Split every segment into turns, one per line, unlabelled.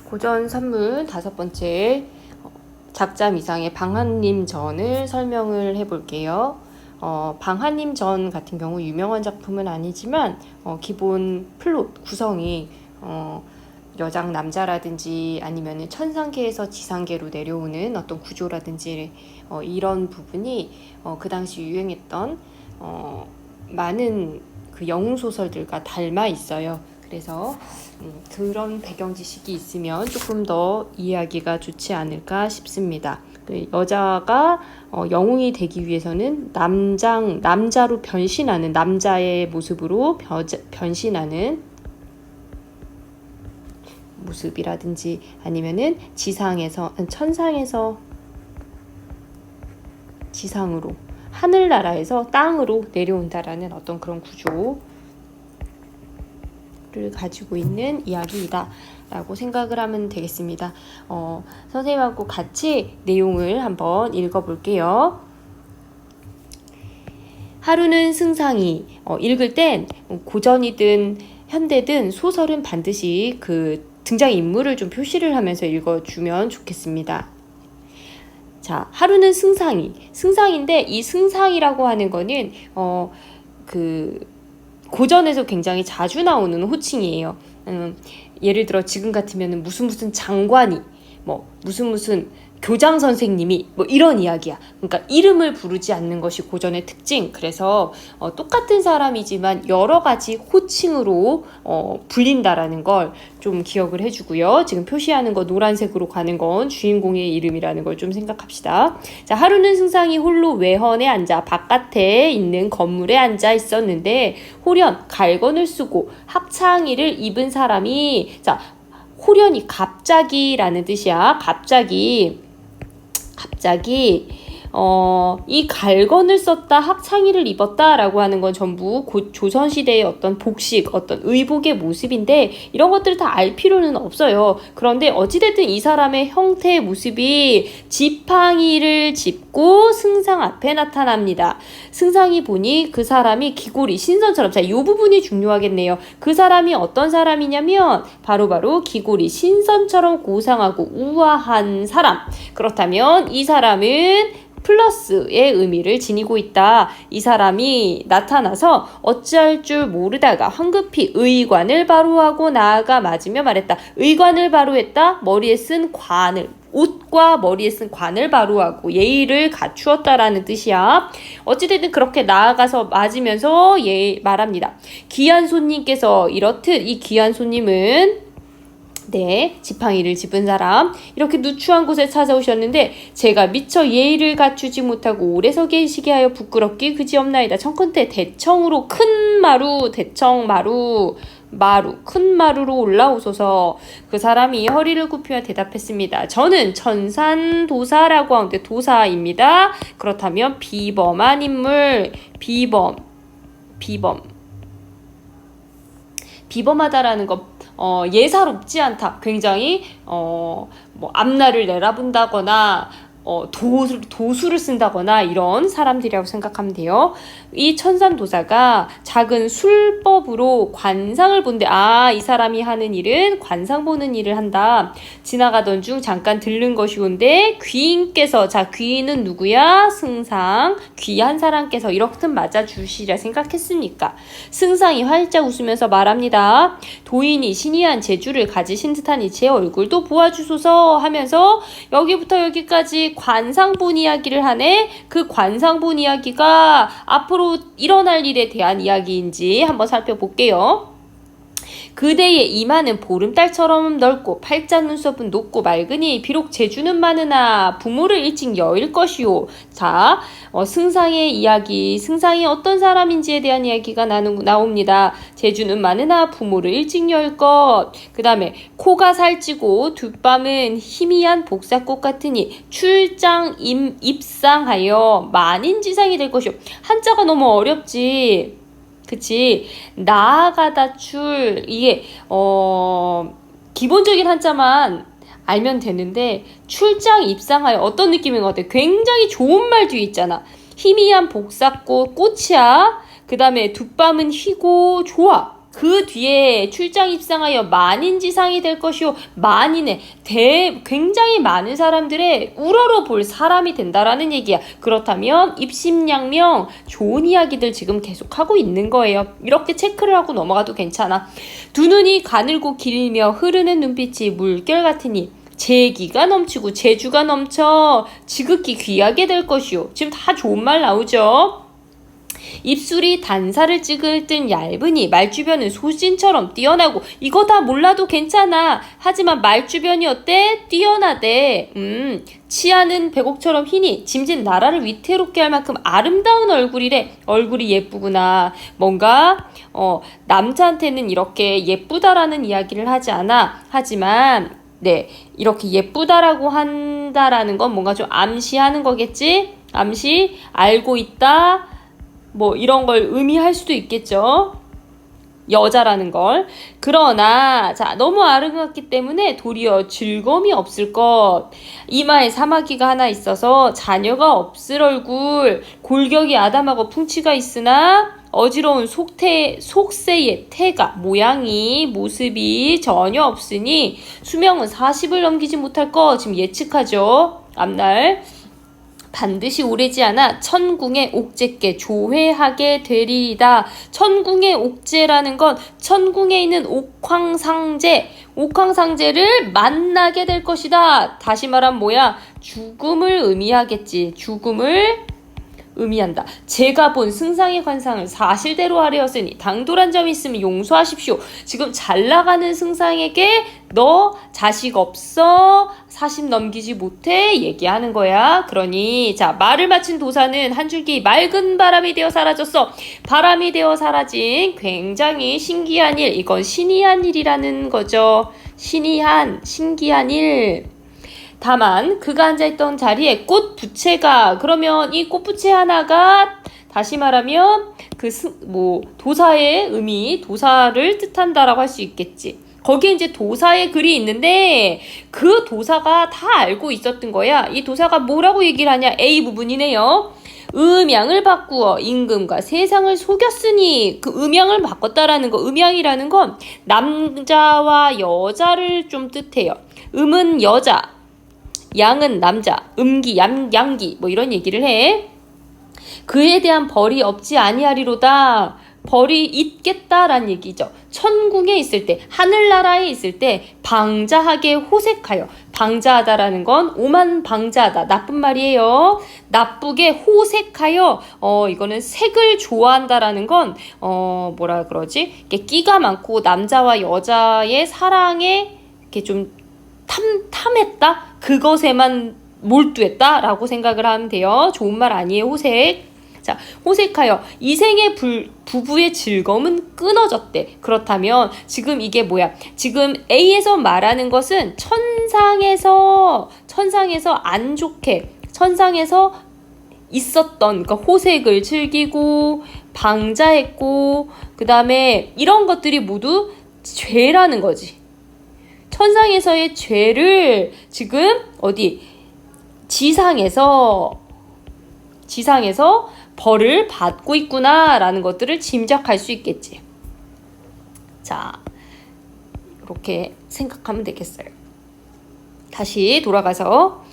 고전 산문 5번째 작자미상의 방한림전을 설명을 해볼게요. 방한림전 같은 경우 유명한 작품은 아니지만 기본 플롯 구성이 여장 남자라든지 아니면 천상계에서 지상계로 내려오는 어떤 구조라든지 이런 부분이 그 당시 유행했던 많은 그 영웅 소설들과 닮아 있어요. 그래서 그런 배경 지식이 있으면 조금 더 이해하기가 좋지 않을까 싶습니다. 여자가 영웅이 되기 위해서는 남자로 변신하는, 남자의 모습으로 변신하는 모습이라든지 아니면은 천상에서 지상으로, 하늘나라에서 땅으로 내려온다라는 어떤 그런 구조를 가지고 있는 이야기이다 라고 생각을 하면 되겠습니다. 선생님하고 같이 내용을 한번 읽어볼게요. 하루는 승상이 읽을 땐 고전이든 현대든 소설은 반드시 그 등장인물을 좀 표시를 하면서 읽어주면 좋겠습니다. 자, 하루는 승상인데 이 승상이라고 하는 거는 고전에서 굉장히 자주 나오는 호칭이에요. 예를 들어 지금 같으면 무슨 장관이 무슨 교장 선생님이 이런 이야기야. 그러니까 이름을 부르지 않는 것이 고전의 특징. 그래서 똑같은 사람이지만 여러 가지 호칭으로 불린다라는 걸 좀 기억을 해주고요. 지금 표시하는 거 노란색으로 가는 건 주인공의 이름이라는 걸 좀 생각합시다. 자, 하루는 승상이 홀로 외헌에 앉아 바깥에 있는 건물에 앉아 있었는데 호련 갈건을 쓰고 학창의를 입은 사람이, 자, 호련이 갑자기라는 뜻이야. 갑자기 이 갈건을 썼다, 학창의를 입었다라고 하는 건 전부 조선시대의 어떤 복식, 어떤 의복의 모습인데 이런 것들을 다 알 필요는 없어요. 그런데 어찌됐든 이 사람의 형태의 모습이 지팡이를 짚고 승상 앞에 나타납니다. 승상이 보니 그 사람이 기골이 신선처럼, 자, 이 부분이 중요하겠네요. 그 사람이 어떤 사람이냐면 바로 기골이 신선처럼 고상하고 우아한 사람. 그렇다면 이 사람은 플러스의 의미를 지니고 있다. 이 사람이 나타나서 어찌할 줄 모르다가 황급히 의관을 바로하고 나아가 맞으며 말했다. 의관을 바로했다. 머리에 쓴 관을, 옷과 머리에 쓴 관을 바로하고 예의를 갖추었다라는 뜻이야. 어찌됐든 그렇게 나아가서 맞으면서 말합니다. 귀한 손님께서 이렇듯, 이 귀한 손님은 지팡이를 짚은 사람, 이렇게 누추한 곳에 찾아오셨는데 제가 미처 예의를 갖추지 못하고 오래 서 계시게 하여 부끄럽기 그지없나이다. 청컨대 대청으로 큰 마루로 올라오소서. 그 사람이 허리를 굽히며 대답했습니다. 저는 천산도사라고 하는데 도사입니다. 그렇다면 비범한 인물, 비범하다라는 것, 예사롭지 않다. 굉장히 앞날을 내다본다거나 도수를 쓴다거나 이런 사람들이라고 생각하면 돼요. 이 천산도사가 작은 술법으로 관상을 본데, 이 사람이 하는 일은 관상 보는 일을 한다. 지나가던 중 잠깐 들른 것이온데 귀인께서, 자, 귀인은 누구야? 승상, 귀한 사람께서 이렇듯 맞아주시리라 생각했으니까 승상이 활짝 웃으면서 말합니다. 도인이 신이한 재주를 가지신 듯하니 제 얼굴도 보아주소서 하면서 여기부터 여기까지 관상본 이야기를 하네. 그 관상본 이야기가 앞으로 일어날 일에 대한 이야기인지 한번 살펴볼게요. 그대의 이마는 보름달처럼 넓고 팔자 눈썹은 높고 맑으니 비록 재주는 많으나 부모를 일찍 여일 것이오. 자, 승상의 이야기, 승상이 어떤 사람인지에 대한 이야기가 나옵니다. 재주는 많으나 부모를 일찍 여일 것. 그 다음에 코가 살찌고 뒷밤은 희미한 복사꽃 같으니 출장 입상하여 만인지상이 될 것이오. 한자가 너무 어렵지. 그치? 나아가다 이게 기본적인 한자만 알면 되는데 출장 입상하여 어떤 느낌인 것 같아? 굉장히 좋은 말 뒤에 있잖아. 희미한 복사꽃, 꽃이야. 그 다음에 뒷밤은 희고 좋아. 그 뒤에 출장 입상하여 만인지상이 될 것이요 만인의 굉장히 많은 사람들의 우러러 볼 사람이 된다라는 얘기야. 그렇다면 입심양명 좋은 이야기들 지금 계속하고 있는 거예요. 이렇게 체크를 하고 넘어가도 괜찮아. 두 눈이 가늘고 길며 흐르는 눈빛이 물결 같으니 재기가 넘치고 재주가 넘쳐 지극히 귀하게 될 것이요. 지금 다 좋은 말 나오죠. 입술이 단살을 찍을 듯 얇으니 말주변은 소신처럼 뛰어나고 이거 다 몰라도 괜찮아. 하지만 말주변이 어때? 뛰어나대. 치아는 백옥처럼 희니 짐진 나라를 위태롭게 할 만큼 아름다운 얼굴이래. 얼굴이 예쁘구나. 뭔가 남자한테는 이렇게 예쁘다라는 이야기를 하지 않아. 하지만 네, 이렇게 예쁘다라고 한다라는 건 뭔가 좀 암시하는 거겠지? 암시, 알고 있다, 뭐 이런 걸 의미할 수도 있겠죠. 여자라는 걸. 그러나 자 너무 아름답기 때문에 도리어 즐거움이 없을 것. 이마에 사마귀가 하나 있어서 자녀가 없을 얼굴. 골격이 아담하고 풍치가 있으나 어지러운 속세의 태가 모양이 모습이 전혀 없으니 수명은 40을 넘기지 못할 것. 지금 예측하죠. 앞날 반드시 오래지 않아 천궁의 옥제께 조회하게 되리이다. 천궁의 옥제라는 건 천궁에 있는 옥황상제를 만나게 될 것이다. 다시 말하면 뭐야? 죽음을 의미하겠지. 죽음을 의미한다. 제가 본 승상의 관상을 사실대로 하려였으니 당돌한 점이 있으면 용서하십시오. 지금 잘 나가는 승상에게 너 자식 없어? 40 넘기지 못해? 얘기하는 거야. 그러니 자 말을 마친 도사는 한 줄기 맑은 바람이 되어 사라졌어. 바람이 되어 사라진 굉장히 신기한 일. 이건 신이한 일이라는 거죠. 신기한 일. 다만 그가 앉아있던 자리에 꽃부채가 그러면 이 꽃부채 하나가 다시 말하면 도사의 의미 도사를 뜻한다라고 할 수 있겠지. 거기에 이제 도사의 글이 있는데 그 도사가 다 알고 있었던 거야. 이 도사가 뭐라고 얘기를 하냐. A 부분이네요. 음양을 바꾸어 임금과 세상을 속였으니 그 음양을 바꿨다라는 거. 음양이라는 건 남자와 여자를 좀 뜻해요. 음은 여자, 양은 남자, 음기, 양기 뭐 이런 얘기를 해. 그에 대한 벌이 없지 아니하리로다. 벌이 있겠다라는 얘기죠. 천궁에 있을 때, 하늘나라에 있을 때 방자하게 호색하여. 방자하다라는 건 오만 방자하다. 나쁜 말이에요. 나쁘게 호색하여. 이거는 색을 좋아한다라는 건 뭐라 그러지? 이렇게 끼가 많고 남자와 여자의 사랑에 이렇게 좀 탐했다? 그것에만 몰두했다? 라고 생각을 하면 돼요. 좋은 말 아니에요, 호색. 자, 호색하여 이생의 부부의 즐거움은 끊어졌대. 그렇다면 지금 이게 뭐야? 지금 A에서 말하는 것은 천상에서 안 좋게, 천상에서 있었던, 그러니까 호색을 즐기고 방자했고 그 다음에 이런 것들이 모두 죄라는 거지. 천상에서의 죄를 지금 지상에서 벌을 받고 있구나라는 것들을 짐작할 수 있겠지. 자, 이렇게 생각하면 되겠어요. 다시 돌아가서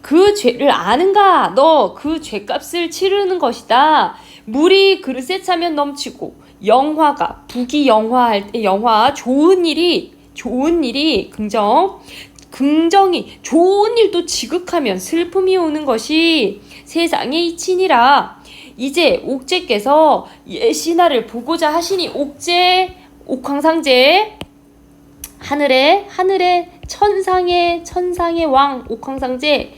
그 죄를 아는가? 너 그 죄값을 치르는 것이다. 물이 그릇에 차면 넘치고 영화가 부귀영화할 때 좋은 일이 긍정이 좋은 일도 지극하면 슬픔이 오는 것이 세상의 이치니라. 이제 옥제께서 예신하를 보고자 하시니 옥황상제 하늘의 천상의 왕 옥황상제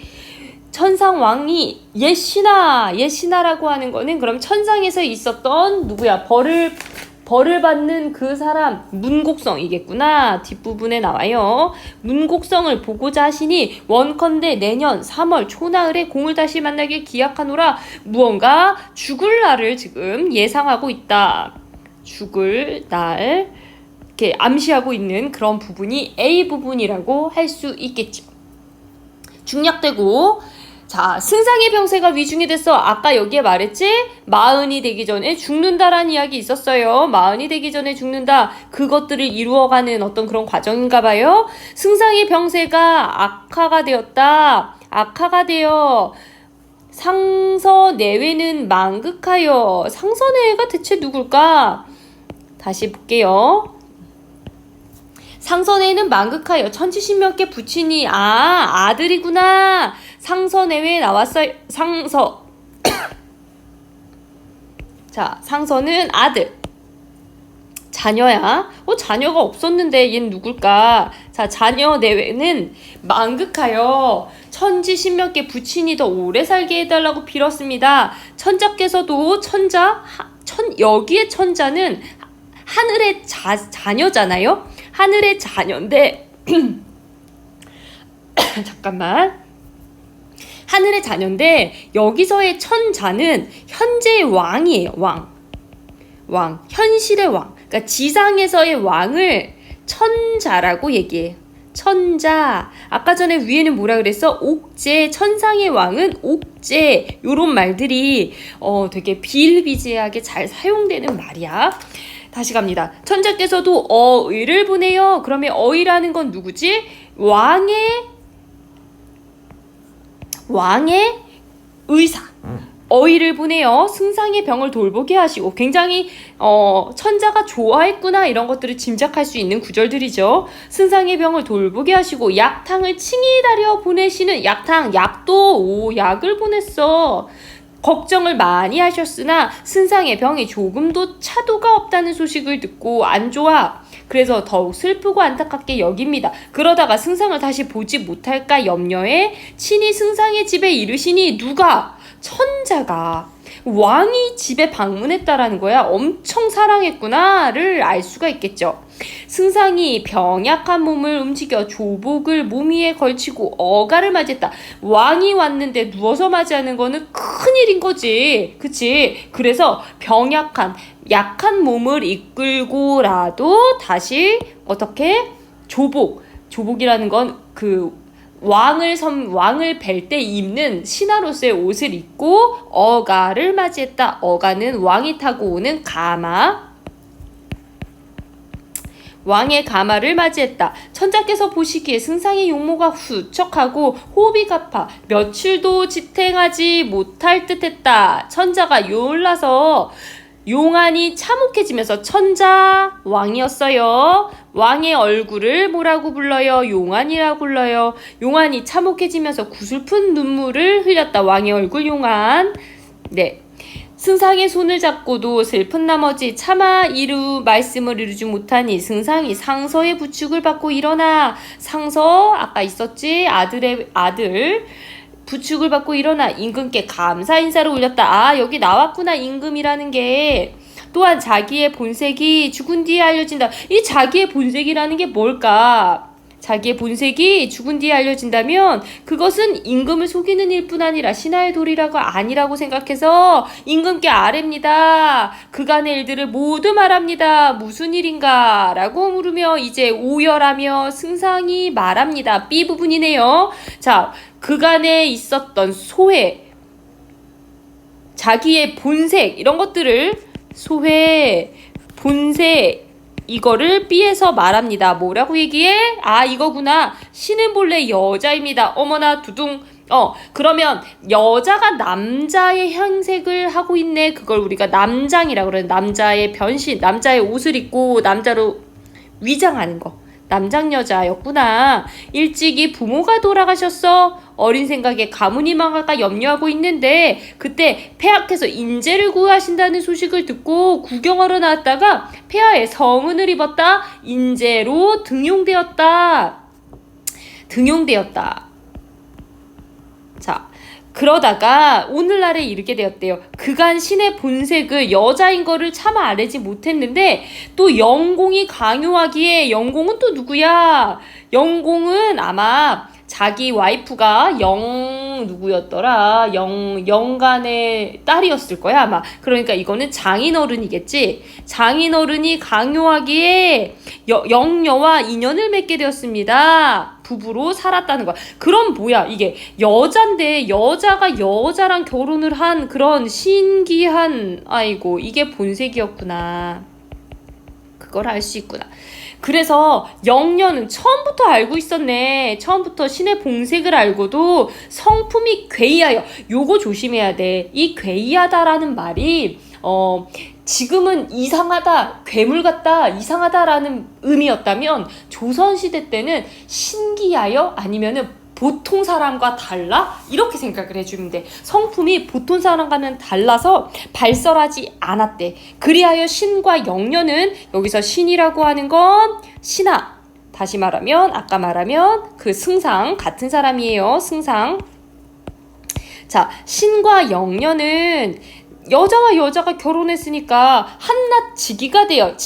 천상왕이 예신하라고 하는 거는 그럼 천상에서 있었던 누구야? 벌을 받는 그 사람 문곡성이겠구나. 뒷부분에 나와요. 문곡성을 보고자 하시니 원컨대 내년 3월 초나흘에 공을 다시 만나길 기약하노라. 무언가 죽을 날을 지금 예상하고 있다. 죽을 날 이렇게 암시하고 있는 그런 부분이 A 부분이라고 할 수 있겠죠. 중략되고 자, 승상의 병세가 위중이 됐어. 아까 여기에 말했지? 마흔이 되기 전에 죽는다라는 이야기 있었어요. 마흔이 되기 전에 죽는다. 그것들을 이루어가는 어떤 그런 과정인가 봐요. 승상의 병세가 악화가 되었다. 악화가 되어 상서내외는 망극하여. 상서내외가 대체 누굴까? 다시 볼게요. 상서내외는 망극하여 천지신명께 부친이 아들이구나. 상서내외에 나왔어요. 상서. 자, 상서는 아들. 자녀야. 자녀가 없었는데 얘는 누굴까? 자, 자녀 내외는 망극하여 천지신명께 부친이 더 오래 살게 해달라고 빌었습니다. 천자께서도 여기에 천자는 하늘의 자녀잖아요. 하늘의 자녀인데 잠깐만. 하늘의 자녀인데 여기서의 천자는 현재의 왕이에요. 왕. 현실의 왕. 그러니까 지상에서의 왕을 천자라고 얘기해요. 천자. 아까 전에 위에는 뭐라 그랬어? 옥제. 천상의 왕은 옥제. 요런 말들이 되게 비일비재하게 잘 사용되는 말이야. 다시 갑니다. 천자께서도 어의를 보내요. 그러면 어의라는 건 누구지? 왕의 의사. 어의를 보내요. 승상의 병을 돌보게 하시고. 굉장히 천자가 좋아했구나 이런 것들을 짐작할 수 있는 구절들이죠. 승상의 병을 돌보게 하시고 약탕을 칭히 다려 보내시는. 약도 약을 보냈어. 걱정을 많이 하셨으나 승상의 병이 조금도 차도가 없다는 소식을 듣고 안 좋아. 그래서 더욱 슬프고 안타깝게 여깁니다. 그러다가 승상을 다시 보지 못할까 염려해 친히 승상의 집에 이르시니. 누가? 천자가. 왕이 집에 방문했다라는 거야. 엄청 사랑했구나를 알 수가 있겠죠. 승상이 병약한 몸을 움직여 조복을 몸 위에 걸치고 어가를 맞이했다. 왕이 왔는데 누워서 맞이하는 거는 큰일인 거지. 그치? 그래서 약한 몸을 이끌고라도 다시 어떻게? 조복이라는 건 왕을 뵐 때 입는 신하로서의 옷을 입고 어가를 맞이했다. 어가는 왕이 타고 오는 가마. 왕의 가마를 맞이했다. 천자께서 보시기에 승상의 용모가 후척하고 호흡이 가파 며칠도 지탱하지 못할 듯했다. 천자가 요올라서 용안이 참혹해지면서 천자 왕이었어요. 왕의 얼굴을 뭐라고 불러요? 용안이라고 불러요. 용안이 참혹해지면서 구슬픈 눈물을 흘렸다. 왕의 얼굴 용안. 네. 승상의 손을 잡고도 슬픈 나머지 차마 말씀을 이루지 못하니 승상이 상서의 부축을 받고 일어나. 상서 아까 있었지? 아들 부축을 받고 일어나 임금께 감사 인사를 올렸다. 여기 나왔구나. 임금이라는 게. 또한 자기의 본색이 죽은 뒤에 알려진다. 이 자기의 본색이라는 게 뭘까? 자기의 본색이 죽은 뒤에 알려진다면 그것은 임금을 속이는 일뿐 아니라 신하의 도리라고 아니라고 생각해서 임금께 아뢰입니다. 그간의 일들을 모두 말합니다. 무슨 일인가? 라고 물으며 이제 오열하며 승상이 말합니다. B 부분이네요. 자, 그간에 있었던 소회, 자기의 본색 이런 것들을 소회, 본색 이거를 B에서 말합니다. 뭐라고 얘기해? 이거구나. 신은 본래 여자입니다. 어머나 두둥. 그러면 여자가 남자의 형색을 하고 있네. 그걸 우리가 남장이라고 그러는 남자의 변신, 남자의 옷을 입고 남자로 위장하는 거. 남장 여자였구나. 일찍이 부모가 돌아가셨어. 어린 생각에 가문이 망할까 염려하고 있는데 그때 폐하께서 인재를 구하신다는 소식을 듣고 구경하러 나왔다가 폐하의 성은을 입었다. 인재로 등용되었다. 자, 그러다가 오늘날에 이르게 되었대요. 그간 신의 본색을 여자인 거를 차마 알지 못했는데 또 영공이 강요하기에. 영공은 또 누구야? 영공은 아마 자기 와이프가 누구였더라? 영간의 딸이었을 거야, 아마. 그러니까 이거는 장인어른이겠지? 장인어른이 강요하기에 영녀와 인연을 맺게 되었습니다. 부부로 살았다는 거야. 그럼 뭐야? 이게 여잔데 여자가 여자랑 결혼을 한 그런 신기한, 아이고, 이게 본색이었구나. 그걸 알 수 있구나. 그래서 영녀는 처음부터 알고 있었네. 처음부터 신의 봉색을 알고도 성품이 괴이하여. 요거 조심해야 돼. 이 괴이하다라는 말이 지금은 이상하다, 괴물 같다, 이상하다라는 의미였다면 조선시대 때는 신기하여 아니면은 보통 사람과 달라? 이렇게 생각을 해주면 돼. 성품이 보통 사람과는 달라서 발설하지 않았대. 그리하여 신과 영녀는, 여기서 신이라고 하는 건 신하. 다시 말하면 아까 말하면 그 승상, 같은 사람이에요. 승상. 자, 신과 영녀는 여자와 여자가 결혼했으니까 한낱지기가 되어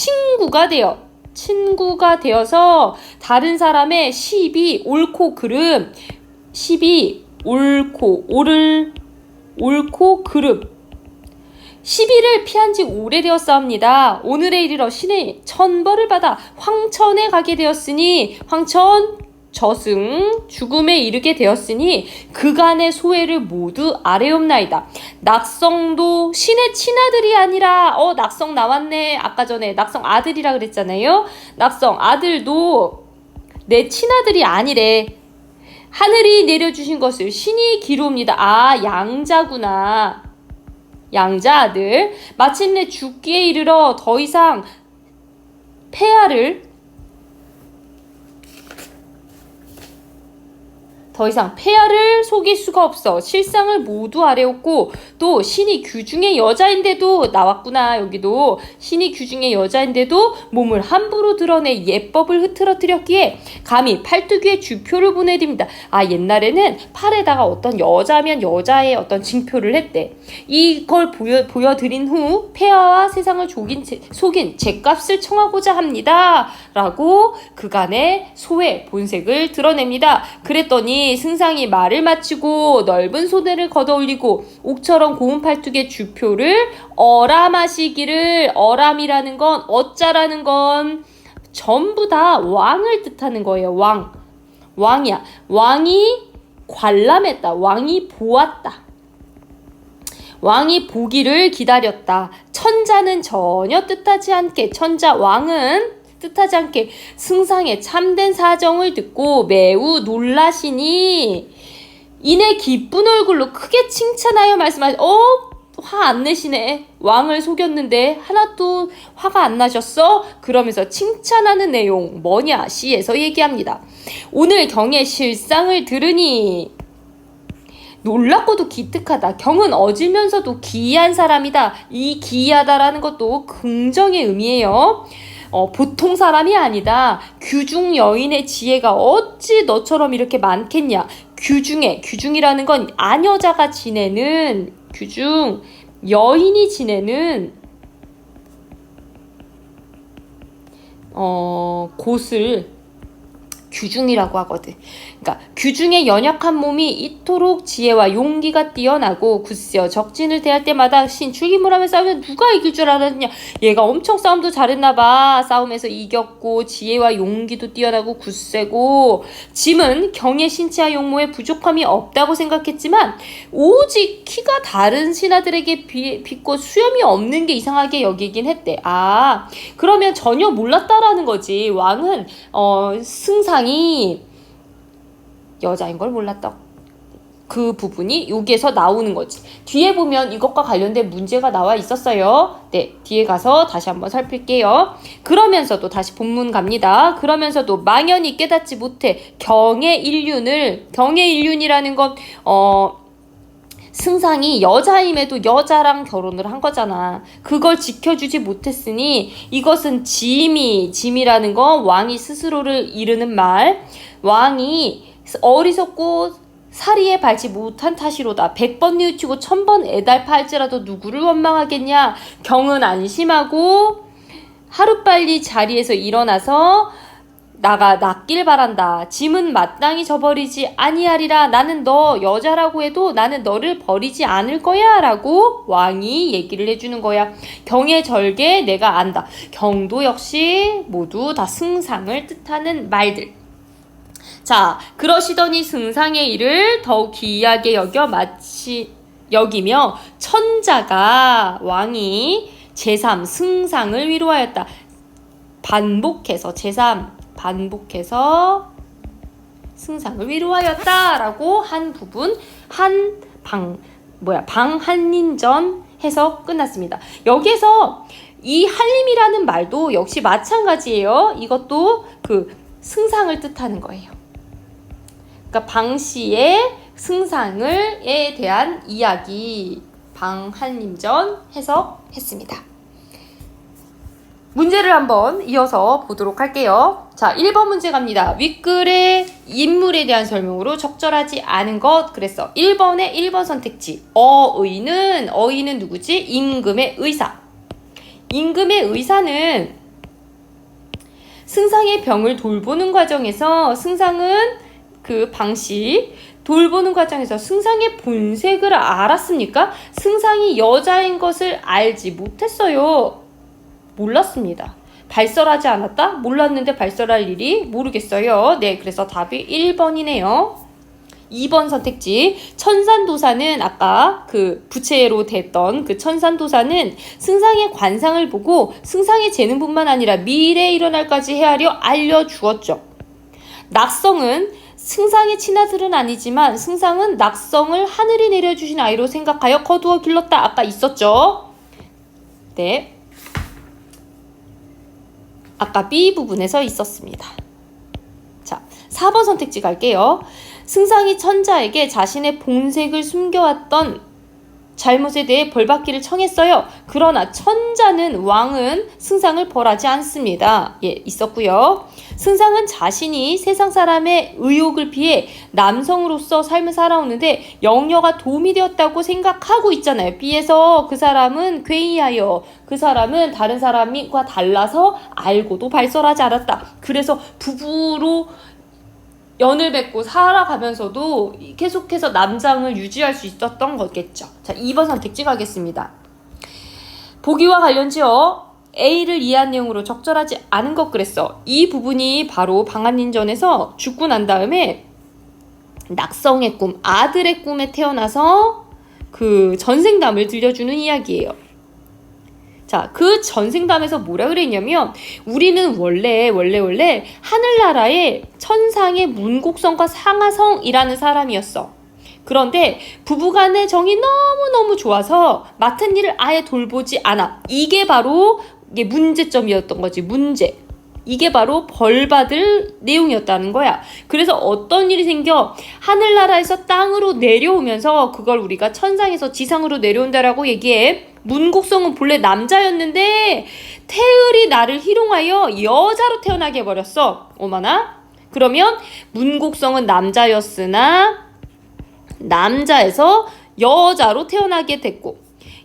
친구가 되어서 다른 사람의 시비, 옳고 그름, 시비, 옳고 그름, 시비를 피한 지 오래되었사옵니다. 오늘에 이르러 신의 천벌을 받아 황천에 가게 되었으니, 황천 저승 죽음에 이르게 되었으니 그간의 소회를 모두 아뢰옵나이다. 낙성도 신의 친아들이 아니라, 낙성 나왔네. 아까 전에 낙성 아들이라 그랬잖아요. 낙성 아들도 내 친아들이 아니래. 하늘이 내려주신 것을 신이 기루옵니다. 아, 양자구나. 양자 아들. 마침내 죽기에 이르러 더 이상 폐하를 속일 수가 없어 실상을 모두 아뢰었고, 또 신이 규중의 여자인데도 나왔구나. 여기도 신이 규중의 여자인데도 몸을 함부로 드러내 예법을 흐트러뜨렸기에 감히 팔뚝위에 주표를 보내드립니다. 아, 옛날에는 팔에다가 어떤 여자면 여자의 어떤 징표를 했대. 이걸 보여드린 후 폐하와 세상을 속인 죗값을 청하고자 합니다 라고 그간의 소의 본색을 드러냅니다. 그랬더니 승상이 말을 마치고 넓은 손을 걷어올리고 옥처럼 고운 팔뚝의 주표를 어람하시기를. 어람이라는 건, 어자라는 건 전부 다 왕을 뜻하는 거예요. 왕이야. 왕이 관람했다. 왕이 보았다. 왕이 보기를 기다렸다. 천자는 전혀 뜻하지 않게, 왕은 뜻하지 않게 승상의 참된 사정을 듣고 매우 놀라시니 이내 기쁜 얼굴로 크게 칭찬하여 말씀하시. 화 안 내시네. 왕을 속였는데 하나도 화가 안 나셨어? 그러면서 칭찬하는 내용 뭐냐? 시에서 얘기합니다. 오늘 경의 실상을 들으니 놀랍고도 기특하다. 경은 어지면서도 기이한 사람이다. 이 기이하다라는 것도 긍정의 의미예요. 보통 사람이 아니다. 규중 여인의 지혜가 어찌 너처럼 이렇게 많겠냐. 규중이라는 건 아녀자가 지내는, 규중 여인이 지내는 곳을 규중이라고 하거든. 그러니까 규중의 연약한 몸이 이토록 지혜와 용기가 뛰어나고 굳세어 적진을 대할 때마다 줄기물하며 싸우면 누가 이길 줄 알았느냐. 얘가 엄청 싸움도 잘했나봐. 싸움에서 이겼고 지혜와 용기도 뛰어나고 굳세고. 짐은 경의 신체와 용모에 부족함이 없다고 생각했지만 오직 키가 다른 신하들에게 비꼬 수염이 없는 게 이상하게 여기긴 했대. 아, 그러면 전혀 몰랐다라는 거지. 왕은 승상이 여자인 걸 몰랐다. 그 부분이 여기에서 나오는 거지. 뒤에 보면 이것과 관련된 문제가 나와 있었어요. 네, 뒤에 가서 다시 한번 살필게요. 그러면서도 다시 본문 갑니다. 그러면서도 망연히 깨닫지 못해 경의 일륜이라는 건 승상이 여자임에도 여자랑 결혼을 한 거잖아. 그걸 지켜주지 못했으니 이것은 짐이라는 건 왕이 스스로를 이르는 말. 왕이 어리석고 사리에 밟지 못한 탓이로다. 100번 뉘우치고 1000번 애달파 할지라도 누구를 원망하겠냐. 경은 안심하고 하루빨리 자리에서 일어나서 나가 낫길 바란다. 짐은 마땅히 져버리지 아니하리라. 나는 너 여자라고 해도 나는 너를 버리지 않을 거야 라고 왕이 얘기를 해주는 거야. 경의 절개 내가 안다. 경도 역시 모두 다 승상을 뜻하는 말들. 자, 그러시더니 승상의 일을 더욱 기이하게 여기며 천자가 왕이 제3 승상을 위로하였다. 반복해서 승상을 위로하였다라고 한 부분 방한린전 해석 끝났습니다. 여기에서 이 한림이라는 말도 역시 마찬가지예요. 이것도 그 승상을 뜻하는 거예요. 그러니까 방씨의 승상을에 대한 이야기 방한림전 해석했습니다. 문제를 한번 이어서 보도록 할게요. 자, 1번 문제 갑니다. 윗글의 인물에 대한 설명으로 적절하지 않은 것 그랬어. 1번의 1번 선택지. 어의는 누구지? 임금의 의사. 임금의 의사는 승상의 병을 돌보는 과정에서 승상은 그 방씨 돌보는 과정에서 승상의 본색을 알았습니까? 승상이 여자인 것을 알지 못했어요. 몰랐습니다. 발설하지 않았다? 몰랐는데 발설할 일이 모르겠어요. 네, 그래서 답이 1번이네요. 2번 선택지. 천산도사는 아까 그 부채로 됐던 그 천산도사는 승상의 관상을 보고 승상의 재능뿐만 아니라 미래에 일어날까지 헤아려 알려주었죠. 낙성은 승상의 친아들은 아니지만 승상은 낙성을 하늘이 내려주신 아이로 생각하여 거두어 길렀다. 아까 있었죠. 네. 아까 B 부분에서 있었습니다. 자, 4번 선택지 갈게요. 승상이 천자에게 자신의 본색을 숨겨왔던 잘못에 대해 벌받기를 청했어요. 그러나 천자는 왕은 승상을 벌하지 않습니다. 예, 있었고요. 승상은 자신이 세상 사람의 의욕을 피해 남성으로서 삶을 살아오는데 영녀가 도움이 되었다고 생각하고 있잖아요. B에서 그 사람은 괴이하여 그 사람은 다른 사람과 달라서 알고도 발설하지 않았다. 그래서 부부로 연을 맺고 살아가면서도 계속해서 남장을 유지할 수 있었던 거겠죠. 자, 2번 선택지 가겠습니다. 보기와 관련지어 A를 이해한 내용으로 적절하지 않은 것 그랬어. 이 부분이 바로 방한린전에서 죽고 난 다음에 낙성의 꿈, 아들의 꿈에 태어나서 그 전생담을 들려주는 이야기예요. 자, 그 전생담에서 뭐라 그랬냐면 우리는 원래 하늘나라의 천상의 문곡성과 상하성이라는 사람이었어. 그런데 부부간의 정이 너무너무 좋아서 맡은 일을 아예 돌보지 않아. 이게 바로 문제점이었던 거지. 문제. 이게 바로 벌받을 내용이었다는 거야. 그래서 어떤 일이 생겨 하늘나라에서 땅으로 내려오면서 그걸 우리가 천상에서 지상으로 내려온다라고 얘기해. 문곡성은 본래 남자였는데 태을이 나를 희롱하여 여자로 태어나게 해버렸어. 어머나. 그러면 문곡성은 남자였으나 남자에서 여자로 태어나게 됐고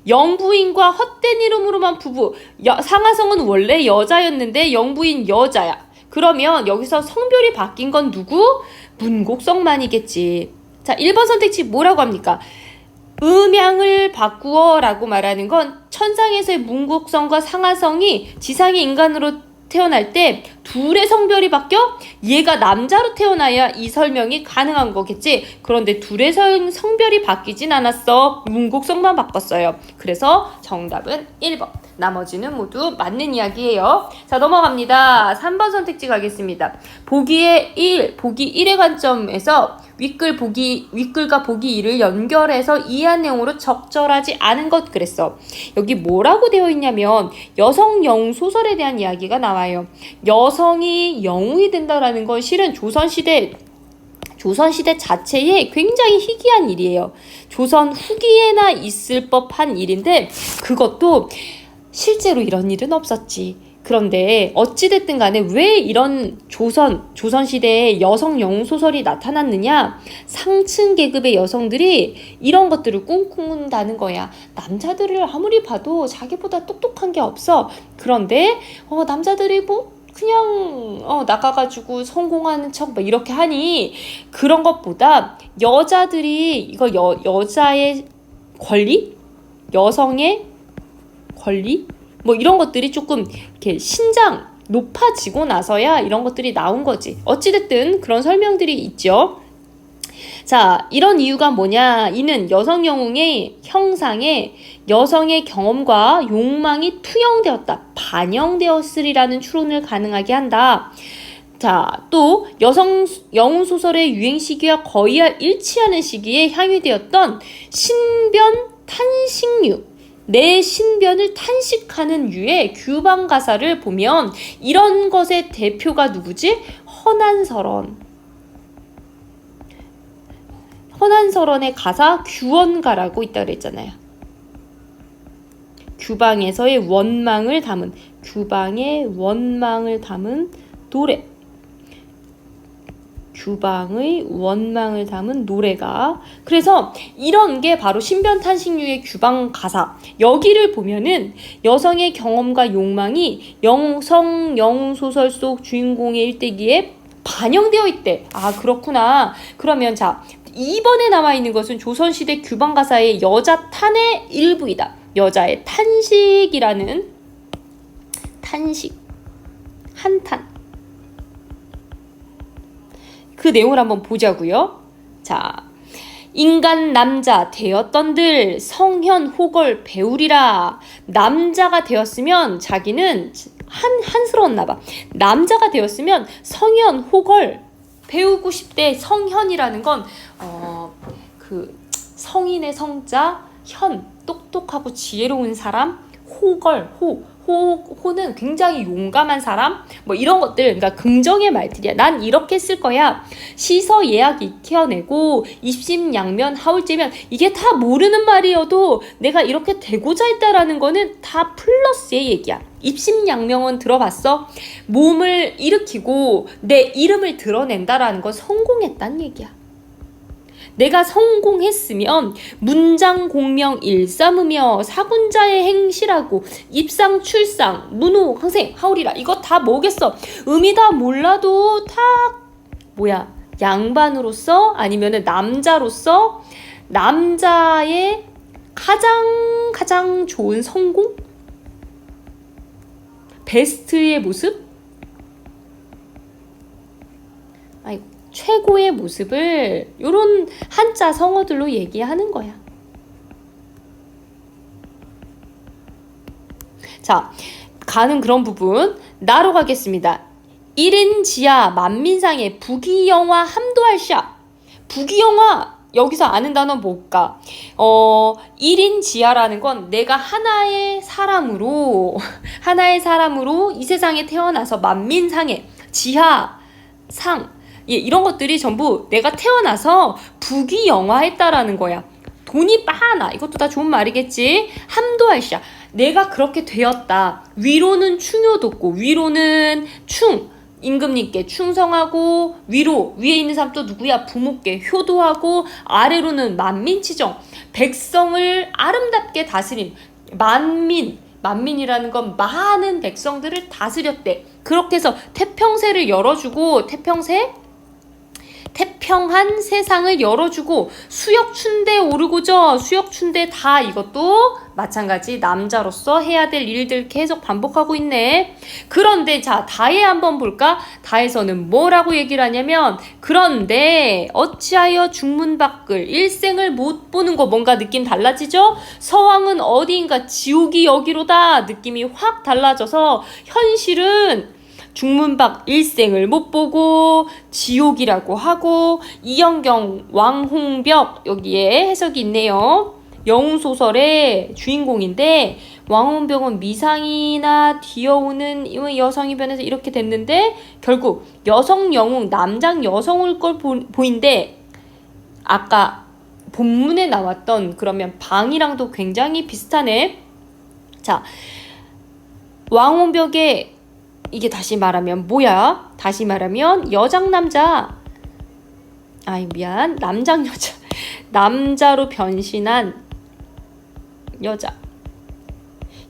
영부인과 헛된 이름으로만 부부. 상하성은 원래 여자였는데 영부인 여자야. 그러면 여기서 성별이 바뀐 건 누구? 문곡성만이겠지. 자, 1번 선택지 뭐라고 합니까? 음양을 바꾸어 라고 말하는 건 천상에서의 문곡성과 상하성이 지상의 인간으로 태어날 때 둘의 성별이 바뀌어 얘가 남자로 태어나야 이 설명이 가능한 거겠지. 그런데 둘의 성별이 바뀌진 않았어. 문곡성만 바꿨어요. 그래서 정답은 1번. 나머지는 모두 맞는 이야기예요. 자, 넘어갑니다. 3번 선택지 가겠습니다. 보기 1의 관점에서 윗글과 보기 2를 연결해서 이해한 내용으로 적절하지 않은 것 그랬어. 여기 뭐라고 되어 있냐면 여성 영웅 소설에 대한 이야기가 나와요. 여성이 영웅이 된다라는 건 실은 조선시대 자체에 굉장히 희귀한 일이에요. 조선 후기에나 있을 법한 일인데 그것도 실제로 이런 일은 없었지. 그런데 어찌됐든 간에 왜 이런 조선시대에 여성 영웅 소설이 나타났느냐? 상층 계급의 여성들이 이런 것들을 꿈꾼다는 거야. 남자들을 아무리 봐도 자기보다 똑똑한 게 없어. 그런데 남자들이 그냥 나가가지고 성공하는 척 막 이렇게 하니 그런 것보다 여자들이 이거 여자의 권리? 여성의 권리? 뭐 이런 것들이 조금 이렇게 신장 높아지고 나서야 이런 것들이 나온 거지. 어찌됐든 그런 설명들이 있죠. 자, 이런 이유가 뭐냐? 이는 여성 영웅의 형상에 여성의 경험과 욕망이 투영되었다, 반영되었으리라는 추론을 가능하게 한다. 자, 또 여성 영웅 소설의 유행 시기와 거의 일치하는 시기에 향유되었던 신변 탄식류, 내 신변을 탄식하는 유의 규방 가사를 보면 이런 것의 대표가 누구지? 허난설원의 가사 규원가라고 있다 그랬잖아요. 규방의 원망을 담은 노래. 규방의 원망을 담은 노래가. 그래서 이런 게 바로 신변탄식류의 규방 가사. 여기를 보면은 여성의 경험과 욕망이 여성 영웅 소설 속 주인공의 일대기에 반영되어 있대. 아, 그렇구나. 그러면 자, 2번에 남아있는 것은 조선시대 규방 가사의 여자 탄의 일부이다. 여자의 탄식이라는 탄식, 한탄. 그 내용을 한번 보자고요. 자, 인간 남자 되었던들 성현 호걸 배우리라. 남자가 되었으면 자기는 한스러웠나 봐. 남자가 되었으면 성현 호걸 배우고 싶대. 성현이라는 건 그 성인의 성자, 현, 똑똑하고 지혜로운 사람, 호걸, 호는 굉장히 용감한 사람, 뭐 이런 것들. 그러니까 긍정의 말들이야. 난 이렇게 쓸 거야. 시서 예약 익혀내고 입심양면 하울제면, 이게 다 모르는 말이어도 내가 이렇게 되고자 했다라는 거는 다 플러스의 얘기야. 입심양명은 들어봤어? 몸을 일으키고 내 이름을 드러낸다라는 건 성공했다는 얘기야. 내가 성공했으면 문장 공명 일삼으며 사군자의 행실하고 입상 출상 문호 항생 하울이라. 이거 다 뭐겠어? 의미 다 몰라도 다 뭐야? 양반으로서 아니면은 남자로서 남자의 가장 좋은 성공? 베스트의 모습? 아이고, 최고의 모습을 요런 한자 성어들로 얘기하는 거야. 자, 가는 그런 부분 나로 가겠습니다. 1인 지하 만민상의 부귀영화 함도할샤. 부귀영화, 여기서 아는 단어 뭘까? 1인 지하라는 건 내가 하나의 사람으로 이 세상에 태어나서 만민상의 지하, 상, 예, 이런 것들이 전부 내가 태어나서 부귀영화했다라는 거야. 돈이 많아. 이것도 다 좋은 말이겠지. 함도할샤. 내가 그렇게 되었다. 위로는 충효돋고, 위로는 임금님께 충성하고, 위로, 위에 있는 사람 또 누구야? 부모께 효도하고, 아래로는 만민치정. 백성을 아름답게 다스림. 만민이라는 건 많은 백성들을 다스렸대. 그렇게 해서 태평세를 열어주고, 태평한 세상을 열어주고, 수역춘대 오르고저 수역춘대 다 이것도 마찬가지 남자로서 해야 될 일들 계속 반복하고 있네. 그런데 자, 다에 한번 볼까? 다에서는 뭐라고 얘기를 하냐면, 그런데 어찌하여 중문 밖을 일생을 못 보는 거. 뭔가 느낌 달라지죠? 서왕은 어디인가 지옥이 여기로다. 느낌이 확 달라져서 현실은 중문밖 일생을 못 보고 지옥이라고 하고, 이영경, 왕홍벽, 여기에 해석이 있네요. 영웅소설의 주인공인데, 왕홍벽은 미상이나 뒤어오는 여성이 변해서 이렇게 됐는데, 결국 여성 영웅, 남장 여성일 걸 보인데, 아까 본문에 나왔던 그러면 방이랑도 굉장히 비슷하네. 자, 왕홍벽의 이게 다시 말하면 뭐야? 다시 말하면 남장 여자. 남자로 변신한 여자.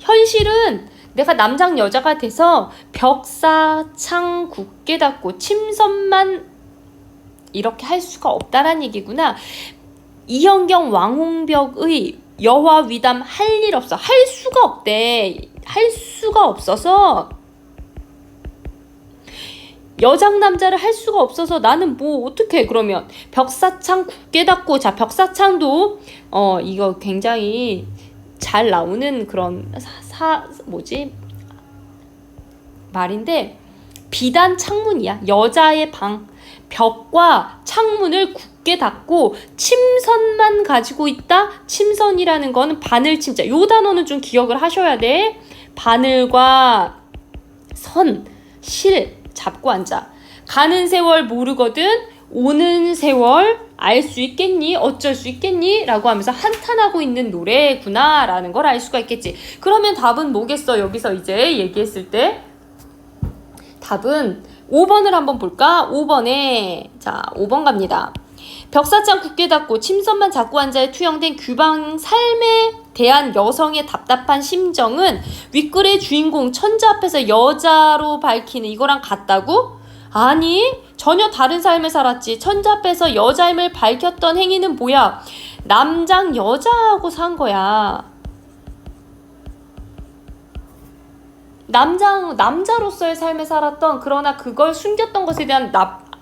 현실은 내가 남장 여자가 돼서 벽사 창 굳게 닫고 침선만 이렇게 할 수가 없다란 얘기구나. 이현경 왕홍벽의 여화 위담 할 일 없어. 할 수가 없대. 할 수가 없어서 여장 남자를 할 수가 없어서 나는 뭐 어떻게 그러면 벽사창 굳게 닫고. 자, 벽사창도 이거 굉장히 잘 나오는 그런 말인데 비단 창문이야. 여자의 방 벽과 창문을 굳게 닫고 침선만 가지고 있다. 침선이라는 거는 바늘 침자. 요 단어는 좀 기억을 하셔야 돼. 바늘과 선, 실 잡고 앉아. 가는 세월 모르거든. 오는 세월 알 수 있겠니? 어쩔 수 있겠니? 라고 하면서 한탄하고 있는 노래구나 라는 걸 알 수가 있겠지. 그러면 답은 뭐겠어? 여기서 이제 얘기했을 때 답은 5번을 한번 볼까? 5번에 자 5번 갑니다. 벽사창 굳게 닫고 침선만 잡고 앉아에 투영된 규방 삶에 대한 여성의 답답한 심정은 윗글의 주인공 천자 앞에서 여자로 밝히는 이거랑 같다고? 아니, 전혀 다른 삶을 살았지. 천자 앞에서 여자임을 밝혔던 행위는 뭐야? 남장 여자하고 산 거야. 남자로서의 삶을 살았던, 그러나 그걸 숨겼던 것에 대한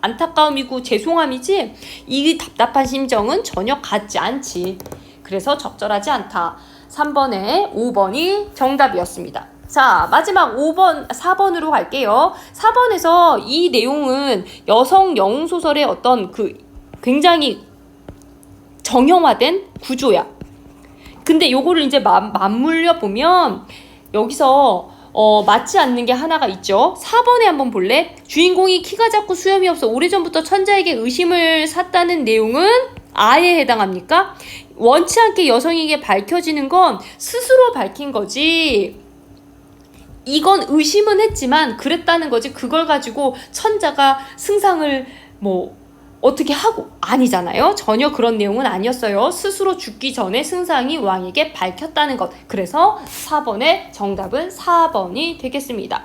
안타까움이고 죄송함이지, 이 답답한 심정은 전혀 같지 않지. 그래서 적절하지 않다. 3번에 5번이 정답이었습니다. 자, 마지막 4번으로 갈게요. 4번에서 이 내용은 여성 영웅소설의 어떤 그 굉장히 정형화된 구조야. 근데 요거를 이제 맞물려 보면 여기서 맞지 않는 게 하나가 있죠. 4번에 한번 볼래? 주인공이 키가 작고 수염이 없어 오래전부터 천자에게 의심을 샀다는 내용은 아에 해당합니까? 원치 않게 여성에게 밝혀지는 건 스스로 밝힌 거지. 이건 의심은 했지만 그랬다는 거지. 그걸 가지고 천자가 승상을 어떻게 하고 아니잖아요. 전혀 그런 내용은 아니었어요. 스스로 죽기 전에 승상이 왕에게 밝혔다는 것. 그래서 4번의 정답은 4번이 되겠습니다.